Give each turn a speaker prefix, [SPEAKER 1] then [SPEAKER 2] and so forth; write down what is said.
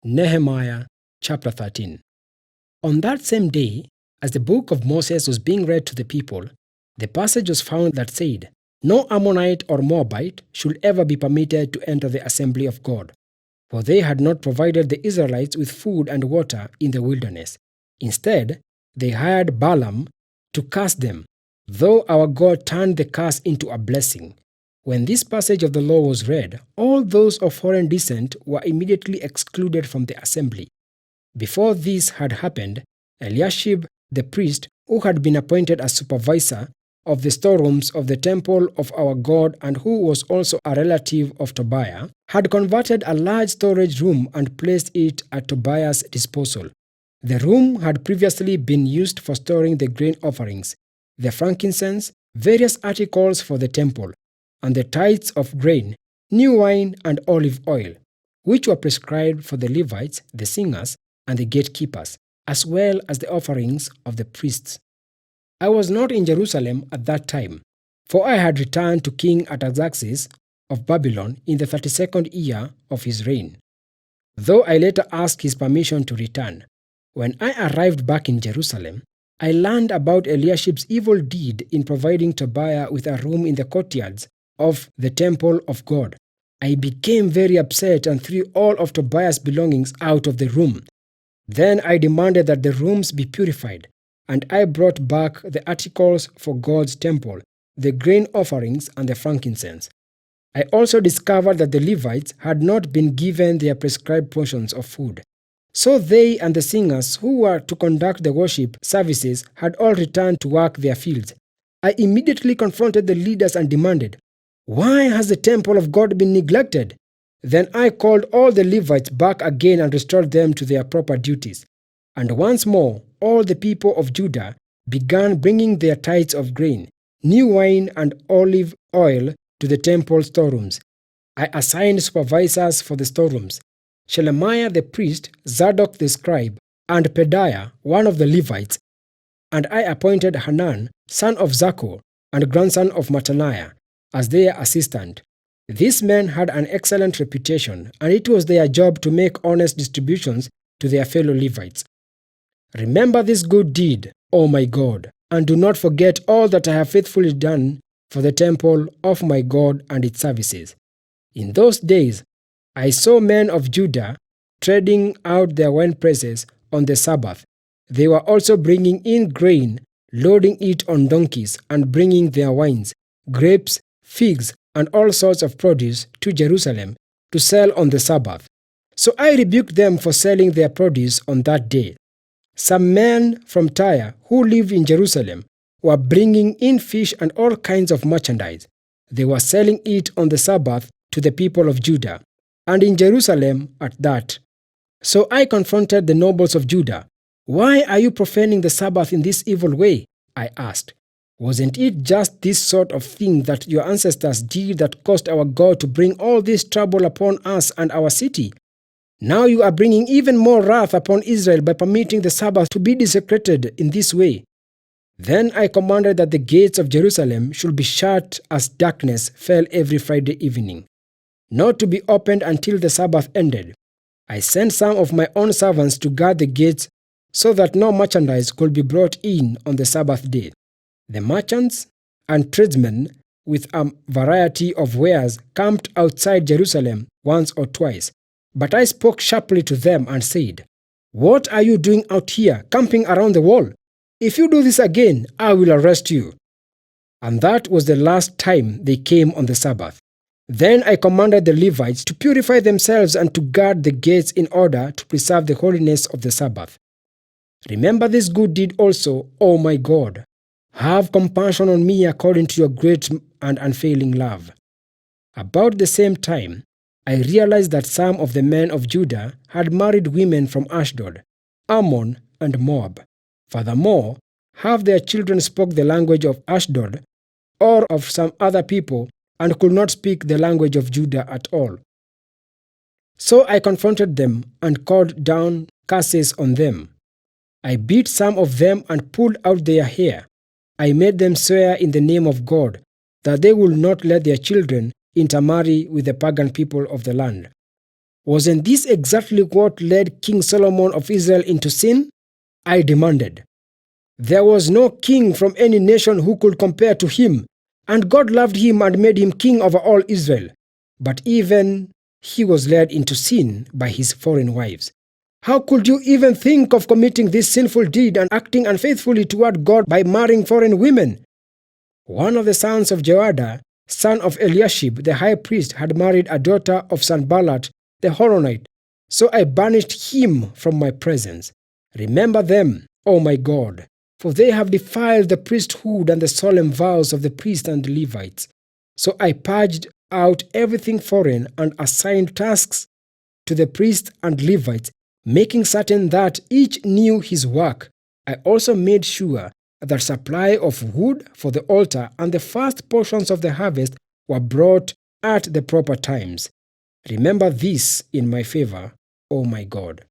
[SPEAKER 1] Nehemiah chapter 13. On that same day, as the book of Moses was being read to the people, the passage was found that said, "No Ammonite or Moabite should ever be permitted to enter the assembly of God, for they had not provided the Israelites with food and water in the wilderness. Instead, they hired Balaam to curse them, though our God turned the curse into a blessing." When this passage of the law was read, all those of foreign descent were immediately excluded from the assembly. Before this had happened, Eliashib the priest, who had been appointed as supervisor of the storerooms of the temple of our God and who was also a relative of Tobiah, had converted a large storage room and placed it at Tobiah's disposal. The room had previously been used for storing the grain offerings, the frankincense, various articles for the temple, and the tithes of grain, new wine, and olive oil, which were prescribed for the Levites, the singers, and the gatekeepers, as well as the offerings of the priests. I was not in Jerusalem at that time, for I had returned to King Artaxerxes of Babylon in the 32nd year of his reign, though I later asked his permission to return. When I arrived back in Jerusalem, I learned about Eliashib's evil deed in providing Tobiah with a room in the courtyards of the temple of God. I became very upset and threw all of Tobiah's belongings out of the room. Then I demanded that the rooms be purified, and I brought back the articles for God's temple, the grain offerings, and the frankincense. I also discovered that the Levites had not been given their prescribed portions of food. So they and the singers who were to conduct the worship services had all returned to work their fields. I immediately confronted the leaders and demanded, "Why has the temple of God been neglected?" Then I called all the Levites back again and restored them to their proper duties. And once more, all the people of Judah began bringing their tithes of grain, new wine, and olive oil to the temple storerooms. I assigned supervisors for the storerooms, Shelemiah the priest, Zadok the scribe, and Pedaiah, one of the Levites, and I appointed Hanan, son of Zaccur, and grandson of Mattaniah, as their assistant. These men had an excellent reputation, and it was their job to make honest distributions to their fellow Levites. Remember this good deed, O my God, and do not forget all that I have faithfully done for the temple of my God and its services. In those days, I saw men of Judah treading out their winepresses on the Sabbath. They were also bringing in grain, loading it on donkeys, and bringing their wines, grapes, figs, and all sorts of produce to Jerusalem to sell on the Sabbath. So I rebuked them for selling their produce on that day. Some men from Tyre who lived in Jerusalem were bringing in fish and all kinds of merchandise. They were selling it on the Sabbath to the people of Judah, and in Jerusalem at that. So I confronted the nobles of Judah. "Why are you profaning the Sabbath in this evil way?" I asked. "Wasn't it just this sort of thing that your ancestors did that caused our God to bring all this trouble upon us and our city? Now you are bringing even more wrath upon Israel by permitting the Sabbath to be desecrated in this way." Then I commanded that the gates of Jerusalem should be shut as darkness fell every Friday evening, not to be opened until the Sabbath ended. I sent some of my own servants to guard the gates so that no merchandise could be brought in on the Sabbath day. The merchants and tradesmen with a variety of wares camped outside Jerusalem once or twice, but I spoke sharply to them and said, "What are you doing out here, camping around the wall? If you do this again, I will arrest you." And that was the last time they came on the Sabbath. Then I commanded the Levites to purify themselves and to guard the gates in order to preserve the holiness of the Sabbath. Remember this good deed also, O my God. Have compassion on me according to your great and unfailing love. About the same time, I realized that some of the men of Judah had married women from Ashdod, Ammon, and Moab. Furthermore, half their children spoke the language of Ashdod or of some other people and could not speak the language of Judah at all. So I confronted them and called down curses on them. I beat some of them and pulled out their hair. I made them swear in the name of God that they would not let their children intermarry with the pagan people of the land. Wasn't this exactly what led King Solomon of Israel into sin? I demanded. There was no king from any nation who could compare to him, and God loved him and made him king over all Israel. But even he was led into sin by his foreign wives. How could you even think of committing this sinful deed and acting unfaithfully toward God by marrying foreign women? One of the sons of Jehoiada, son of Eliashib the high priest, had married a daughter of Sanballat the Horonite, so I banished him from my presence. Remember them, O my God, for they have defiled the priesthood and the solemn vows of the priests and the Levites. So I purged out everything foreign and assigned tasks to the priests and Levites, making certain that each knew his work. I also made sure that supply of wood for the altar and the first portions of the harvest were brought at the proper times. Remember this in my favor, O my God.